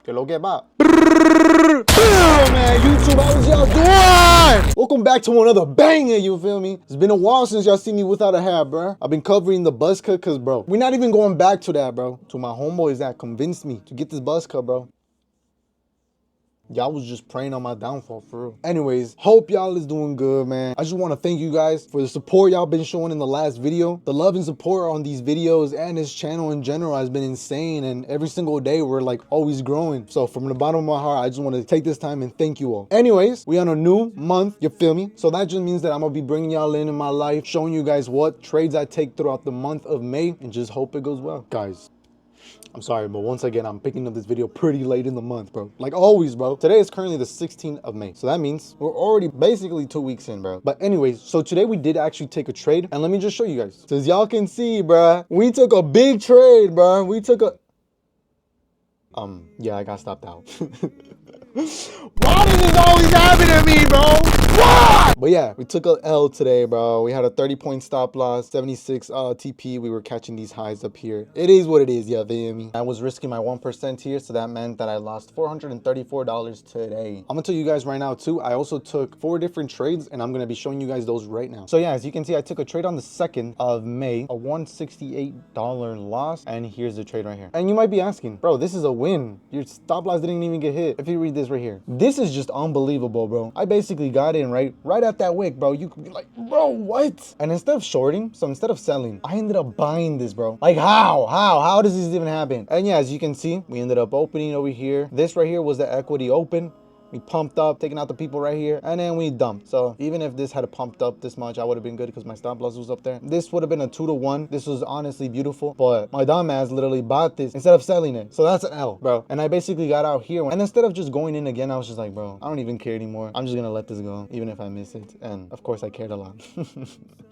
Que lo que va? Oh man, YouTube, how was y'all doing? Welcome back to another banger, you feel me? It's been a while since y'all seen me without a hat, bro. I've been covering the buzz cut cause bro, we're not even going back to that, bro. To my homeboys that convinced me to get this buzz cut, bro. Y'all was just praying on my downfall, for real. Anyways, hope y'all is doing good, man. I just want to thank you guys for the support y'all been showing in the last video. The love and support on these videos and this channel in general has been insane, and every single day we're like always growing. So from the bottom of my heart, I just want to take this time and thank you all. Anyways, we on a new month, you feel me? So that just means that I'm gonna be bringing y'all in my life, showing you guys what trades I take throughout the month of May, and just hope it goes well. Guys, I'm sorry, but once again, I'm picking up this video pretty late in the month, bro. Like always, bro. Today is currently the 16th of May. So that means we're already basically 2 weeks in, bro. But anyways, so today we did actually take a trade. And let me just show you guys. So as y'all can see, bro, we took a big trade, bro. We took a... yeah, I got stopped out. Why does this always happen to me, bro? Why? But yeah, we took a L today, bro. We had a 30-point stop loss, 76 TP. We were catching these highs up here. It is what it is, yeah, feel me? I was risking my 1% here, so that meant that I lost $434 today. I'm gonna tell you guys right now too, I also took 4 different trades, and I'm gonna be showing you guys those right now. So yeah, as you can see, I took a trade on the 2nd of May, a $168 loss, and here's the trade right here. And you might be asking, bro, this is a win. Your stop loss didn't even get hit. If you read this right here, this is just unbelievable, bro. I basically got in right at that wick, bro. You could be like, bro, what? And instead of shorting, so instead of selling, I ended up buying this, bro. Like how does this even happen? And yeah, as you can see, we ended up opening over here. This right here was the equity open. We pumped up, taking out the people right here, and then we dumped. So even if this had pumped up this much, I would have been good because my stop loss was up there. This would have been a 2-to-1. This was honestly beautiful, but my dumb ass literally bought this instead of selling it. So that's an L, bro. And I basically got out here, and instead of just going in again, I was just like, bro, I don't even care anymore. I'm just gonna let this go, even if I miss it. And of course, I cared a lot.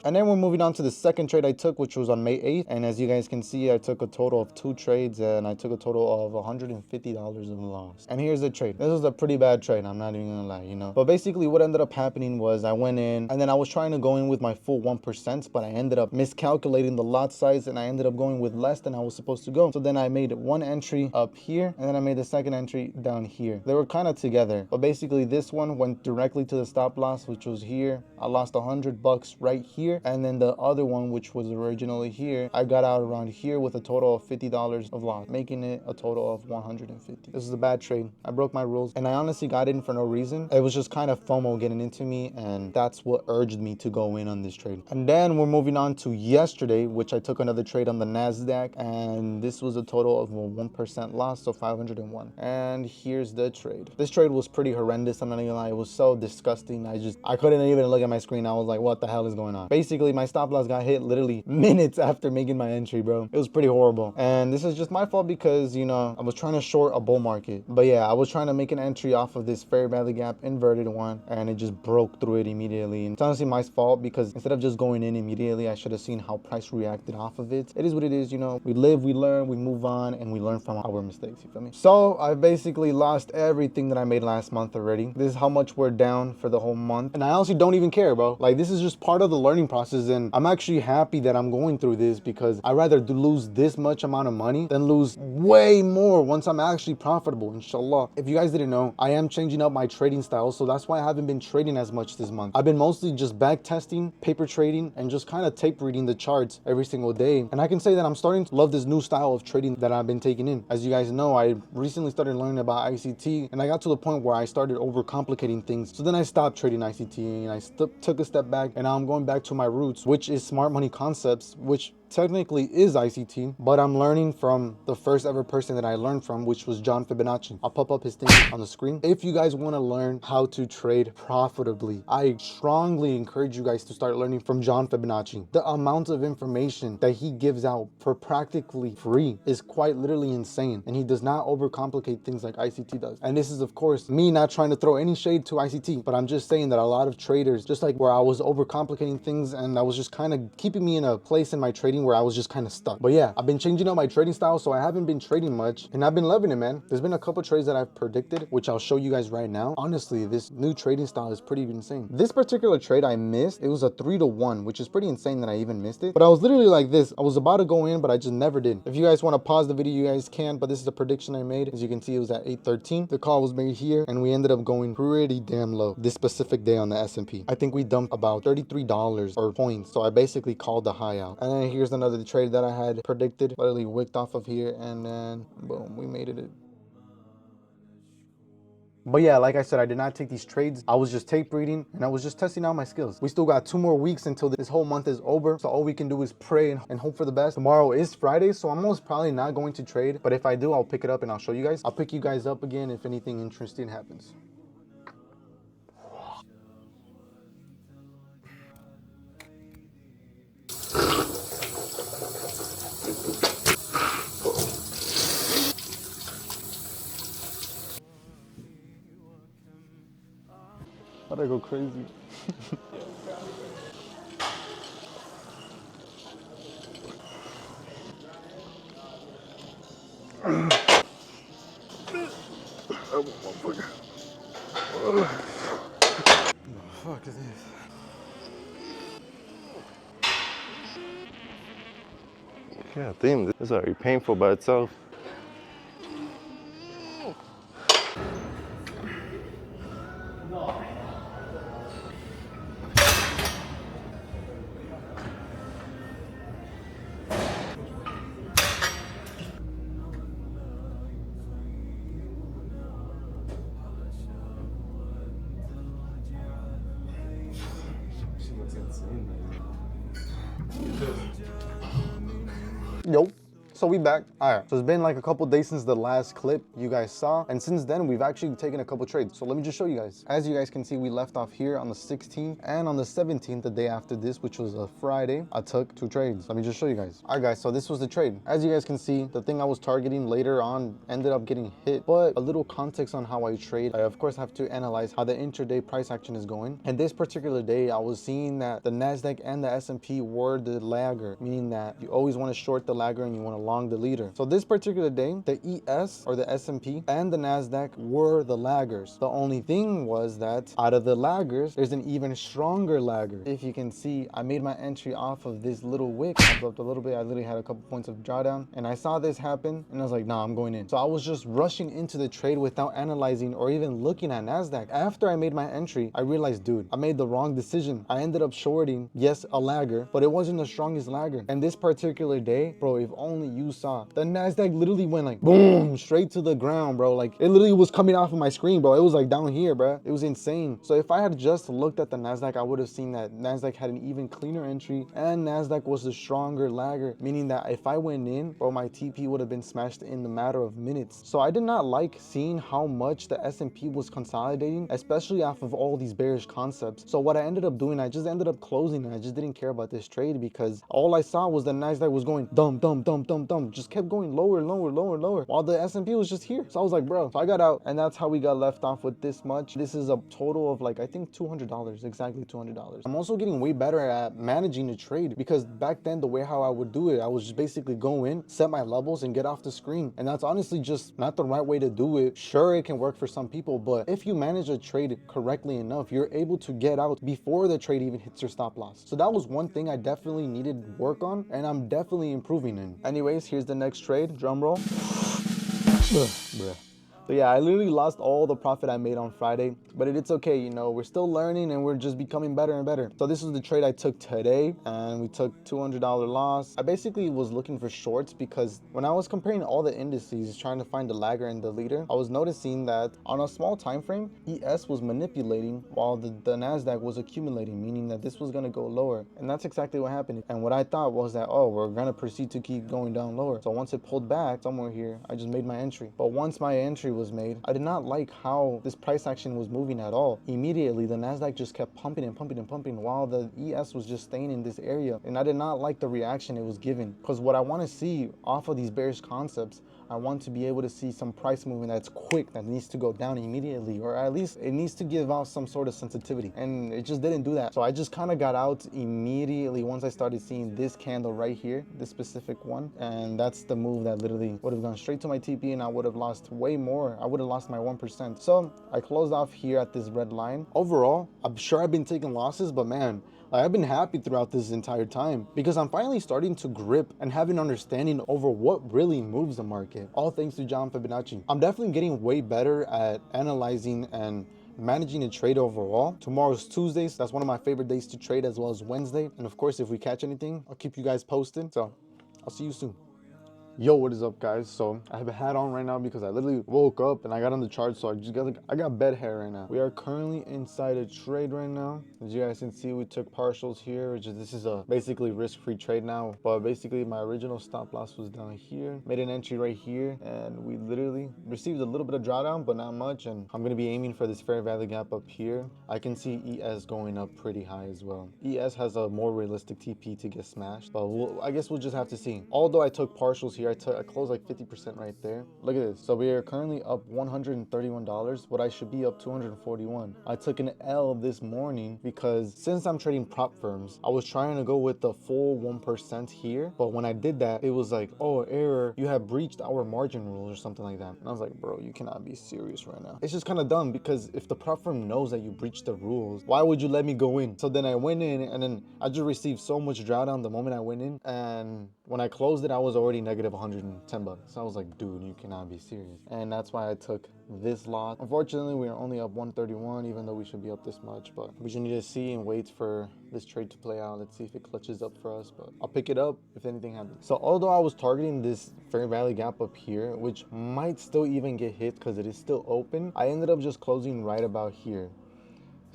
And then we're moving on to the second trade I took, which was on May 8th. And as you guys can see, I took a total of 2 trades, and I took a total of $150 of loss. And here's the trade. This was a pretty bad trade. I'm not even gonna lie, you know. But basically what ended up happening was I went in, and then I was trying to go in with my full 1%, but I ended up miscalculating the lot size, and I ended up going with less than I was supposed to go. So then I made 1 entry up here, and then I made the second entry down here. They were kind of together, but basically this one went directly to the stop loss, which was here. I lost $100 right here, and then the other one, which was originally here, I got out around here with a total of $50 of loss, making it a total of $150. This is a bad trade. I broke my rules, and I honestly got in for no reason. It was just kind of FOMO getting into me, and that's what urged me to go in on this trade. And then we're moving on to yesterday, which I took another trade on the NASDAQ, and this was a total of a 1% loss, so 501. And here's the trade. This trade was pretty horrendous, I'm not gonna lie. It was so disgusting. I couldn't even look at my screen. I was like, what the hell is going on? Basically, my stop loss got hit literally minutes after making my entry, bro. It was pretty horrible. And this is just my fault because, you know, I was trying to short a bull market. But yeah, I was trying to make an entry off of this fair value gap inverted one, and it just broke through it immediately. And it's honestly my fault because instead of just going in immediately, I should have seen how price reacted off of it. It is what it is, you know. We live, we learn, we move on, and we learn from our mistakes, you feel me? So I basically lost everything that I made last month already. This is how much we're down for the whole month, and I honestly don't even care, bro. Like, this is just part of the learning process, and I'm actually happy that I'm going through this because I'd rather lose this much amount of money than lose way more once I'm actually profitable, inshallah. If you guys didn't know, I am changing up my trading style, so that's why I haven't been trading as much this month. I've been mostly just back testing, paper trading, and just kind of tape reading the charts every single day. And I can say that I'm starting to love this new style of trading that I've been taking in. As you guys know, I recently started learning about ICT, and I got to the point where I started overcomplicating things. So then I stopped trading ICT, and I took a step back, and now I'm going back to my roots, which is smart money concepts, which technically is ICT, but I'm learning from the first ever person that I learned from, which was John Fibonacci. I'll pop up his thing on the screen. If you guys want to learn how to trade profitably, I strongly encourage you guys to start learning from John Fibonacci. The amount of information that he gives out for practically free is quite literally insane, and he does not overcomplicate things like ICT does. And this is, of course, me not trying to throw any shade to ICT, but I'm just saying that a lot of traders, just like where I was overcomplicating things and I was just kind of keeping me in a place in my trading thing where I was just kind of stuck. But yeah, I've been changing up my trading style, so I haven't been trading much, and I've been loving it, man. There's been a couple trades that I've predicted, which I'll show you guys right now. Honestly, this new trading style is pretty insane. This particular trade I missed. It was a 3-to-1, which is pretty insane that I even missed it. But I was literally like this. I was about to go in, but I just never did. If you guys want to pause the video, you guys can, but this is a prediction I made. As you can see, it was at 8:13. The call was made here, and we ended up going pretty damn low this specific day on the S&P. I think we dumped about $33 or points, so I basically called the high out. And then here's another trade that I had predicted, literally wicked off of here, and then boom, we made it. But yeah, like I said, I did not take these trades. I was just tape reading and I was just testing out my skills. We still got 2 more weeks until this whole month is over. So all we can do is pray and hope for the best. Tomorrow is Friday, so I'm most probably not going to trade. But if I do, I'll pick it up and I'll show you guys. I'll pick you guys up again if anything interesting happens. How'd I go crazy? Oh, motherfucker. What the fuck is this? God damn, this is already painful by itself. Yo. So we back. All right, so it's been like a couple days since the last clip you guys saw, and since then we've actually taken a couple trades. So let me just show you guys. As you guys can see, we left off here on the 16th, and on the 17th, the day after this, which was a Friday, I took 2 trades. Let me just show you guys. All right guys, so this was the trade. As you guys can see, the thing I was targeting later on ended up getting hit, but a little context on how I trade. I of course have to analyze how the intraday price action is going, and this particular day I was seeing that the Nasdaq and the S&P were the lagger, meaning that you always want to short the lagger and you want to long the leader. So this particular day, the ES or the S&P and the Nasdaq were the laggers. The only thing was that out of the laggers, there's an even stronger lagger. If you can see, I made my entry off of this little wick. I bumped a little bit. I literally had a couple points of drawdown, and I saw this happen, and I was like, nah, I'm going in. So I was just rushing into the trade without analyzing or even looking at Nasdaq. After I made my entry, I realized, dude, I made the wrong decision. I ended up shorting, yes, a lagger, but it wasn't the strongest lagger. And this particular day, bro, if only you saw, the Nasdaq literally went like boom straight to the ground, bro. Like it literally was coming off of my screen, bro. It was like down here, bro. It was insane. So if I had just looked at the Nasdaq, I would have seen that Nasdaq had an even cleaner entry and Nasdaq was the stronger lagger, meaning that if I went in, bro, my TP would have been smashed in the matter of minutes. So I did not like seeing how much the S&P was consolidating, especially off of all these bearish concepts. So what I ended up doing, I just ended up closing, and I just didn't care about this trade because all I saw was the Nasdaq was going dump, dump, dump, dump, dump, just kept going lower, lower, lower, lower, while the S&P was just here. So I was like, bro, so I got out, and that's how we got left off with this much. This is a total of like, I think $200, exactly $200. I'm also getting way better at managing the trade because back then, the way how I would do it, I was just basically go in, set my levels, and get off the screen. And that's honestly just not the right way to do it. Sure, it can work for some people, but if you manage a trade correctly enough, you're able to get out before the trade even hits your stop loss. So that was one thing I definitely needed work on, and I'm definitely improving in. Anyways, here's the next trade. Drum roll. Bruh. So yeah, I literally lost all the profit I made on Friday, but it's okay, you know, we're still learning and we're just becoming better and better. So this was the trade I took today, and we took $200 loss. I basically was looking for shorts because when I was comparing all the indices, trying to find the lagger and the leader, I was noticing that on a small time frame, ES was manipulating while the Nasdaq was accumulating, meaning that this was going to go lower. And that's exactly what happened. And what I thought was that, oh, we're going to proceed to keep going down lower. So once it pulled back somewhere here, I just made my entry. But once my entry was made, I did not like how this price action was moving at all. Immediately, the Nasdaq just kept pumping and pumping and pumping while the ES was just staying in this area. And I did not like the reaction it was giving, because what I want to see off of these bearish concepts, I want to be able to see some price movement that's quick, that needs to go down immediately, or at least it needs to give out some sort of sensitivity. And it just didn't do that. So I just kind of got out immediately once I started seeing this candle right here, this specific one. And that's the move that literally would have gone straight to my TP, and I would have lost way more. I would have lost my 1%. So I closed off here at this red line. Overall, I'm sure I've been taking losses, but man, I've been happy throughout this entire time because I'm finally starting to grip and have an understanding over what really moves the market. All thanks to John Fibonacci. I'm definitely getting way better at analyzing and managing a trade overall. Tomorrow's Tuesday, so that's one of my favorite days to trade, as well as Wednesday. And of course, if we catch anything, I'll keep you guys posted. So I'll see you soon. Yo, what is up, guys? So I have a hat on right now because I literally woke up and I got on the chart, so I got bed hair right now. We are currently inside a trade right now. As you guys can see, we took partials here, this is a basically risk-free trade now. But basically my original stop loss was down here, made an entry right here, and we literally received a little bit of drawdown, but not much. And I'm gonna be aiming for this fair value gap up here. I can see ES going up pretty high as well. ES has a more realistic TP to get smashed, but I guess we'll just have to see. Although I took partials here, I closed like 50% right there. Look at this. So we are currently up $131, but I should be up 241. I took an L this morning because since I'm trading prop firms, I was trying to go with the full 1% here. But when I did that, it was like, oh, error, you have breached our margin rules or something like that. And I was like, bro, you cannot be serious right now. It's just kind of dumb because if the prop firm knows that you breached the rules, why would you let me go in? So then I went in, and then I just received so much drawdown the moment I went in. And when I closed it, I was already negative 110 bucks. So I was like, dude, you cannot be serious. And that's why I took this lot. Unfortunately, we are only up 131, even though we should be up this much, but we just need to see and wait for this trade to play out. Let's see if it clutches up for us, but I'll pick it up if anything happens. So although I was targeting this fair value gap up here, which might still even get hit because it is still open, I ended up just closing right about here.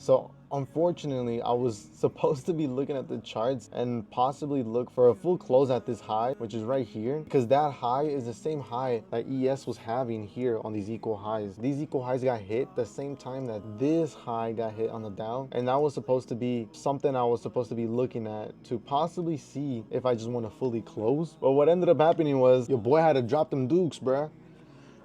So unfortunately, I was supposed to be looking at the charts and possibly look for a full close at this high, which is right here, because that high is the same high that ES was having here on these equal highs. These equal highs got hit the same time that this high got hit on the down, and that was supposed to be something I was supposed to be looking at to possibly see if I just want to fully close. But what ended up happening was your boy had to drop them dukes, bruh.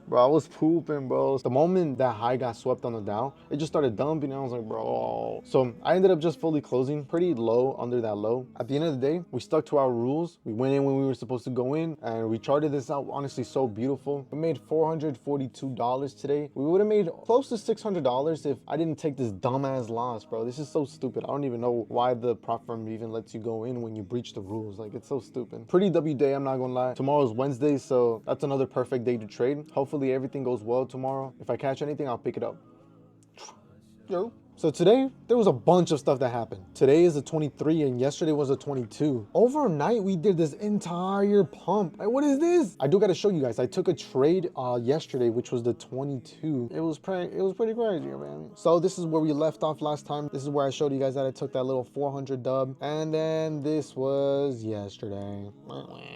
Bro, I was pooping, bro. The moment that high got swept on the down, it just started dumping, and I was like, bro. So I ended up just fully closing pretty low under that low. At the end of the day, we stuck to our rules. We went in when we were supposed to go in, and we charted this out honestly so beautiful. We made $442 today. We would have made close to $600 if I didn't take this dumbass loss, bro. This is so stupid. I don't even know why the prop firm even lets you go in when you breach the rules. Like, it's so stupid. Pretty W day, I'm not gonna lie. Tomorrow's Wednesday, so that's another perfect day to trade. Hopefully everything goes well tomorrow. If I catch anything, I'll pick it up. Yo. So today, there was a bunch of stuff that happened. Today is a 23 and yesterday was a 22. Overnight, we did this entire pump. Like, what is this? I do gotta show you guys. I took a trade yesterday, which was the 22. It was pretty crazy, man. So this is where we left off last time. This is where I showed you guys that I took that little 400 dub. And then this was yesterday.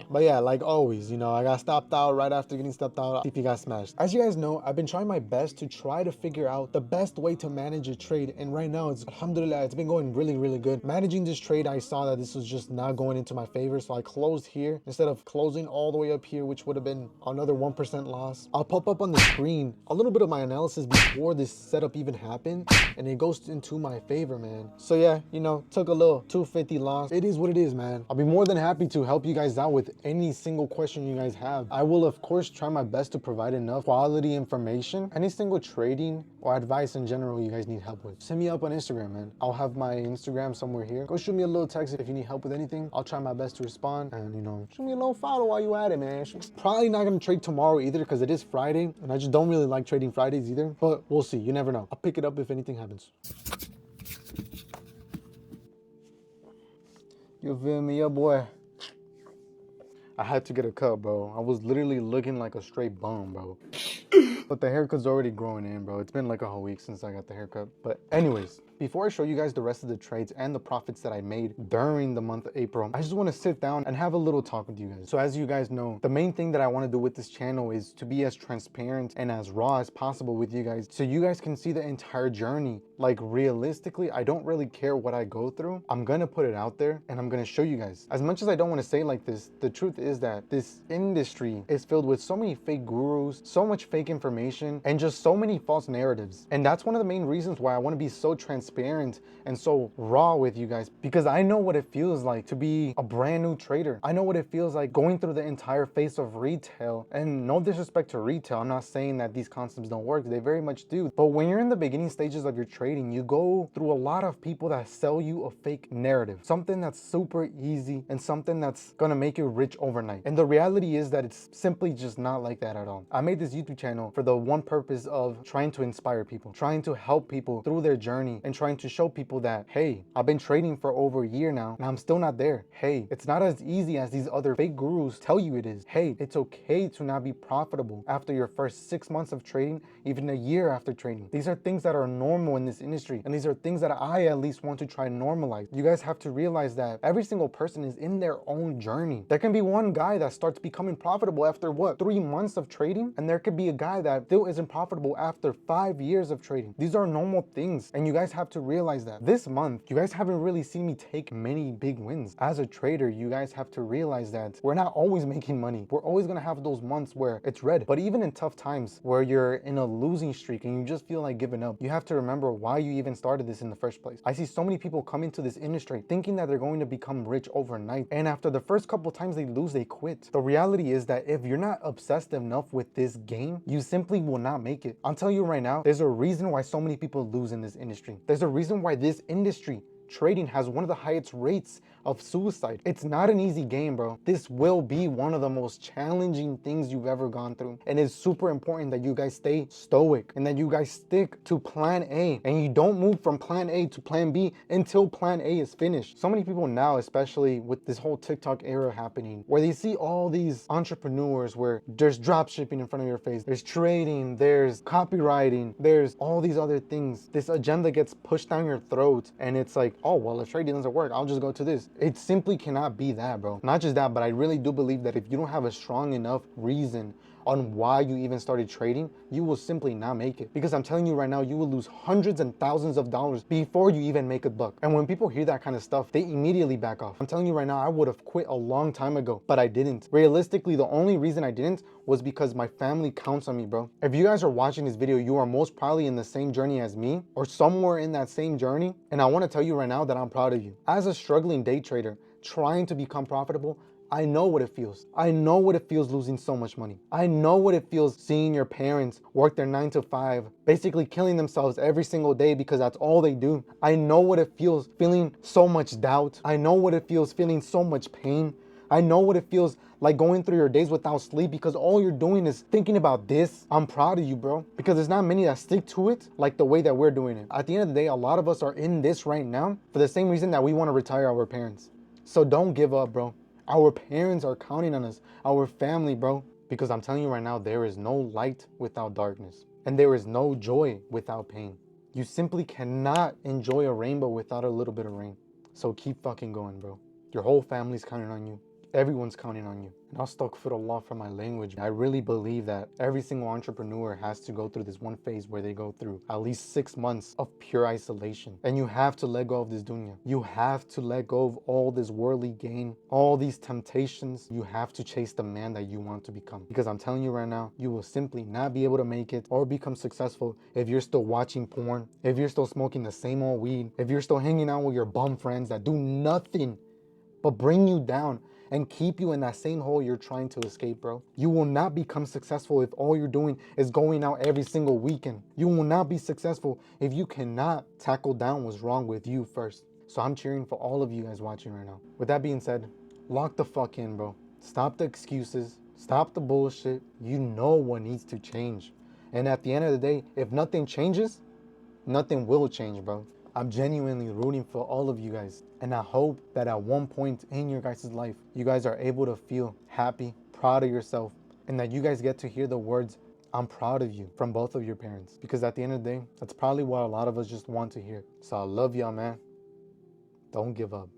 But yeah, like always, you know, I got stopped out right after getting stopped out. TP got smashed. As you guys know, I've been trying my best to try to figure out the best way to manage a trade. And right now, it's alhamdulillah, it's been going really good. Managing this trade, I saw that this was just not going into my favor, so I closed here instead of closing all the way up here, which would have been another 1% loss. I'll pop up on the screen a little bit of my analysis before this setup even happened, and it goes into my favor, man. So yeah, you know, took a little 250 loss. It is what it is, man. I'll be more than happy to help you guys out with any single question you guys have. I will, of course, try my best to provide enough quality information, any single trading or advice in general you guys need help with. Send me up on Instagram, man. I'll have my Instagram somewhere here. Go shoot me a little text if you need help with anything. I'll try my best to respond, and you know, shoot me a little follow while you at it, man. Probably not gonna trade tomorrow either because it is Friday, and I just don't really like trading Fridays either, but we'll see. You never know. I'll pick it up if anything happens. You feel me, yeah, boy? I had to get a cut, bro. I was literally looking like a straight bum, bro. But the haircut's already growing in, bro. It's been like a whole week since I got the haircut. But anyways, before I show you guys the rest of the trades and the profits that I made during the month of April, I just want to sit down and have a little talk with you guys. So as you guys know, the main thing that I want to do with this channel is to be as transparent and as raw as possible with you guys, so you guys can see the entire journey. Like realistically, I don't really care what I go through. I'm gonna put it out there and I'm gonna show you guys. As much as I don't want to say it like this, the truth is that this industry is filled with so many fake gurus, so much fake information, and just so many false narratives. And that's one of the main reasons why I want to be so transparent and so raw with you guys, because I know what it feels like to be a brand new trader. I know what it feels like going through the entire face of retail. And no disrespect to retail, I'm not saying that these concepts don't work, they very much do. But when you're in the beginning stages of your trading, you go through a lot of people that sell you a fake narrative, something that's super easy and something that's gonna make you rich overnight. And the reality is that it's simply just not like that at all. I made this YouTube channel for the one purpose of trying to inspire people, trying to help people through their journey, and trying to show people that, hey, I've been trading for over a year now and I'm still not there. Hey, it's not as easy as these other fake gurus tell you it is. Hey, it's okay to not be profitable after your first 6 months of trading, even a year after trading. These are things that are normal in this industry, and these are things that I at least want to try to normalize. You guys have to realize that every single person is in their own journey. There can be one guy that starts becoming profitable after what, 3 months of trading, and there could be a guy that still isn't profitable after 5 years of trading. These are normal things, and you guys have to realize that. This month, you guys haven't really seen me take many big wins. As a trader, you guys have to realize that we're not always making money. We're always gonna have those months where it's red. But even in tough times where you're in a losing streak and you just feel like giving up, you have to remember why you even started this in the first place. I see so many people come into this industry thinking that they're going to become rich overnight, and after the first couple times they lose, they quit. The reality is that if you're not obsessed enough with this game, you simply will not make it. I'll tell you right now, there's a reason why so many people lose in this industry. There's a reason why this industry, trading, has one of the highest rates of suicide. It's not an easy game, bro. This will be one of the most challenging things you've ever gone through. And it's super important that you guys stay stoic and that you guys stick to plan A, and you don't move from plan A to plan B until plan A is finished. So many people now, especially with this whole TikTok era happening, where they see all these entrepreneurs where there's drop shipping in front of your face, there's trading, there's copywriting, there's all these other things. This agenda gets pushed down your throat, and it's like, oh, well, if trading doesn't work, I'll just go to this. It simply cannot be that, bro. Not just that, but I really do believe that if you don't have a strong enough reason on why you even started trading, you will simply not make it. Because I'm telling you right now, you will lose hundreds and thousands of dollars before you even make a buck. And when people hear that kind of stuff, they immediately back off. I'm telling you right now, I would have quit a long time ago, but I didn't. Realistically, the only reason I didn't was because my family counts on me, bro. If you guys are watching this video, you are most probably in the same journey as me or somewhere in that same journey. And I want to tell you right now that I'm proud of you. As a struggling day trader, trying to become profitable, I know what it feels. I know what it feels losing so much money. I know what it feels seeing your parents work their 9 to 5, basically killing themselves every single day because that's all they do. I know what it feels feeling so much doubt. I know what it feels feeling so much pain. I know what it feels like going through your days without sleep because all you're doing is thinking about this. I'm proud of you, bro, because there's not many that stick to it like the way that we're doing it. At the end of the day, a lot of us are in this right now for the same reason that we want to retire our parents. So don't give up, bro. Our parents are counting on us, our family, bro. Because I'm telling you right now, there is no light without darkness. And there is no joy without pain. You simply cannot enjoy a rainbow without a little bit of rain. So keep fucking going, bro. Your whole family's counting on you. Everyone's counting on you. And astaghfirullah for my language. I really believe that every single entrepreneur has to go through this one phase where they go through at least 6 months of pure isolation. And you have to let go of this dunya. You have to let go of all this worldly gain, all these temptations. You have to chase the man that you want to become. Because I'm telling you right now, you will simply not be able to make it or become successful if you're still watching porn, if you're still smoking the same old weed, if you're still hanging out with your bum friends that do nothing but bring you down and keep you in that same hole you're trying to escape, bro. You will not become successful if all you're doing is going out every single weekend. You will not be successful if you cannot tackle down what's wrong with you first. So I'm cheering for all of you guys watching right now. With that being said, lock the fuck in, bro. Stop the excuses. Stop the bullshit. You know what needs to change. And at the end of the day, if nothing changes, nothing will change, bro. I'm genuinely rooting for all of you guys. And I hope that at one point in your guys' life, you guys are able to feel happy, proud of yourself, and that you guys get to hear the words, I'm proud of you from both of your parents, because at the end of the day, that's probably what a lot of us just want to hear. So I love y'all, man. Don't give up.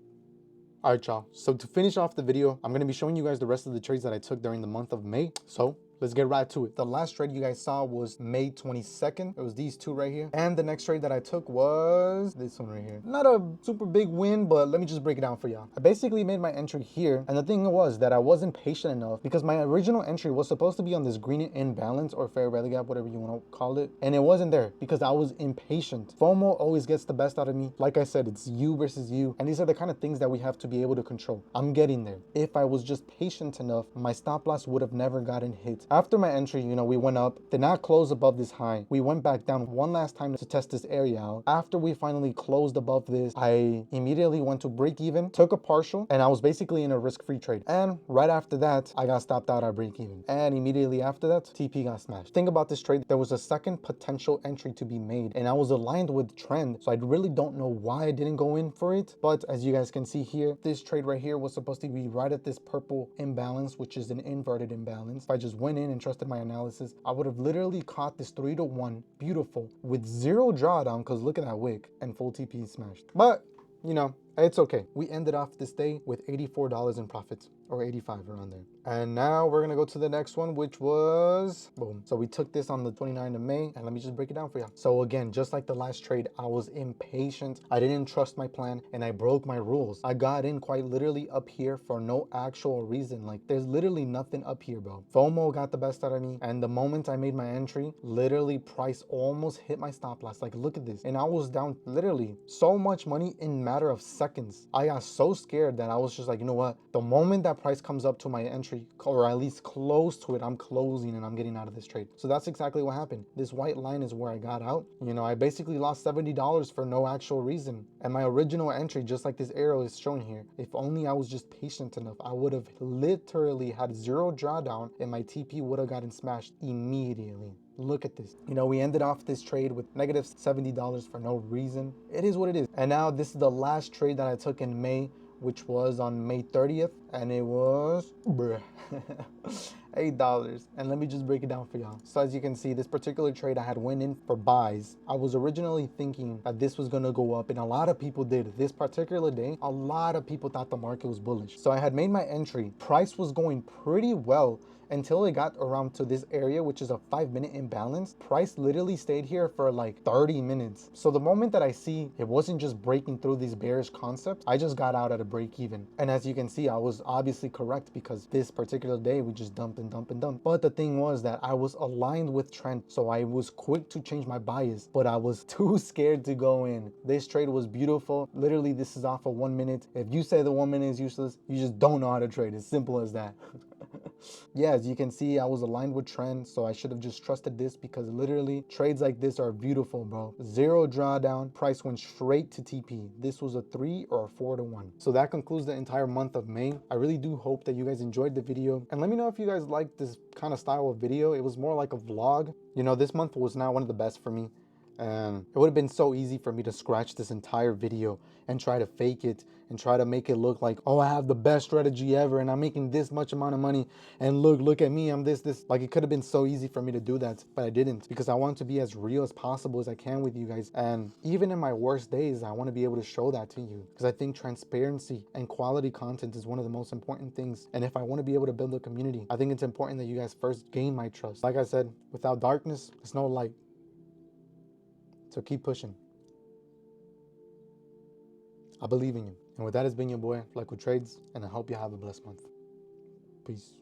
All right, y'all. So to finish off the video, I'm going to be showing you guys the rest of the trades that I took during the month of May. So let's get right to it. The last trade you guys saw was May 22nd. It was these two right here. And the next trade that I took was this one right here. Not a super big win, but let me just break it down for y'all. I basically made my entry here. And the thing was that I wasn't patient enough, because my original entry was supposed to be on this green imbalance or fair value gap, whatever you want to call it. And it wasn't there because I was impatient. FOMO always gets the best out of me. Like I said, it's you versus you. And these are the kind of things that we have to be able to control. I'm getting there. If I was just patient enough, my stop loss would have never gotten hit. After my entry, you know, we went up, did not close above this high. We went back down one last time to test this area out. After we finally closed above this, I immediately went to break even, took a partial, and I was basically in a risk-free trade. And right after that, I got stopped out at break even. And immediately after that, TP got smashed. Think about this trade. There was a second potential entry to be made, and I was aligned with trend. So I really don't know why I didn't go in for it. But as you guys can see here, this trade right here was supposed to be right at this purple imbalance, which is an inverted imbalance. If I just went in and trusted my analysis, I would have literally caught this 3-to-1 beautiful with zero drawdown, because look at that wick, and full TP smashed. But you know, it's okay. We ended off this day with $84 in profits, or 85 around there. And now we're gonna go to the next one, which was boom. So we took this on the 29th of May, and let me just break it down for you. So again, just like the last trade, I was impatient. I didn't trust my plan, and I broke my rules. I got in quite literally up here for no actual reason. Like, there's literally nothing up here, bro. FOMO got the best out of me, and the moment I made my entry, literally price almost hit my stop loss. Like, look at this. And I was down literally so much money in matter of seconds. I got so scared that I was just like, you know what? The moment that price comes up to my entry, or at least close to it, I'm closing and I'm getting out of this trade. So that's exactly what happened. This white line is where I got out. You know, I basically lost $70 for no actual reason. And my original entry, just like this arrow is shown here, if only I was just patient enough, I would have literally had zero drawdown, and my TP would have gotten smashed immediately. Look at this. You know, we ended off this trade with negative $70 for no reason. It is what it is. And now this is the last trade that I took in May, which was on May 30th, and it was $8. And let me just break it down for y'all. So as you can see, this particular trade I had went in for buys. I was originally thinking that this was gonna go up, and a lot of people did. This particular day, a lot of people thought the market was bullish. So I had made my entry. Price was going pretty well until it got around to this area, which is a 5-minute imbalance. Price literally stayed here for like 30 minutes. So the moment that I see it wasn't just breaking through these bearish concepts, I just got out at a break even. And as you can see, I was obviously correct, because this particular day we just dumped and dumped and dumped. But the thing was that I was aligned with trend, so I was quick to change my bias, but I was too scared to go in. This trade was beautiful. Literally, this is off of 1 minute. If you say the 1 minute is useless, you just don't know how to trade. It's simple as that. Yeah, as you can see, I was aligned with trend, so I should have just trusted this, because literally trades like this are beautiful, bro. Zero drawdown, price went straight to TP. This was a 3 or a 4-to-1. So that concludes the entire month of May. I really do hope that you guys enjoyed the video, and let me know if you guys like this kind of style of video. It was more like a vlog. You know, this month was not one of the best for me, and it would have been so easy for me to scratch this entire video and try to fake it and try to make it look like, oh, I have the best strategy ever and I'm making this much amount of money, and look at me, I'm this. Like, it could have been so easy for me to do that, but I didn't, because I want to be as real as possible as I can with you guys. And even in my worst days, I want to be able to show that to you, because I think transparency and quality content is one of the most important things. And if I want to be able to build a community, I think it's important that you guys first gain my trust. Like I said, without darkness, there's no light. So keep pushing. I believe in you. And with that, has been your boy, Like with Trades, and I hope you have a blessed month. Peace.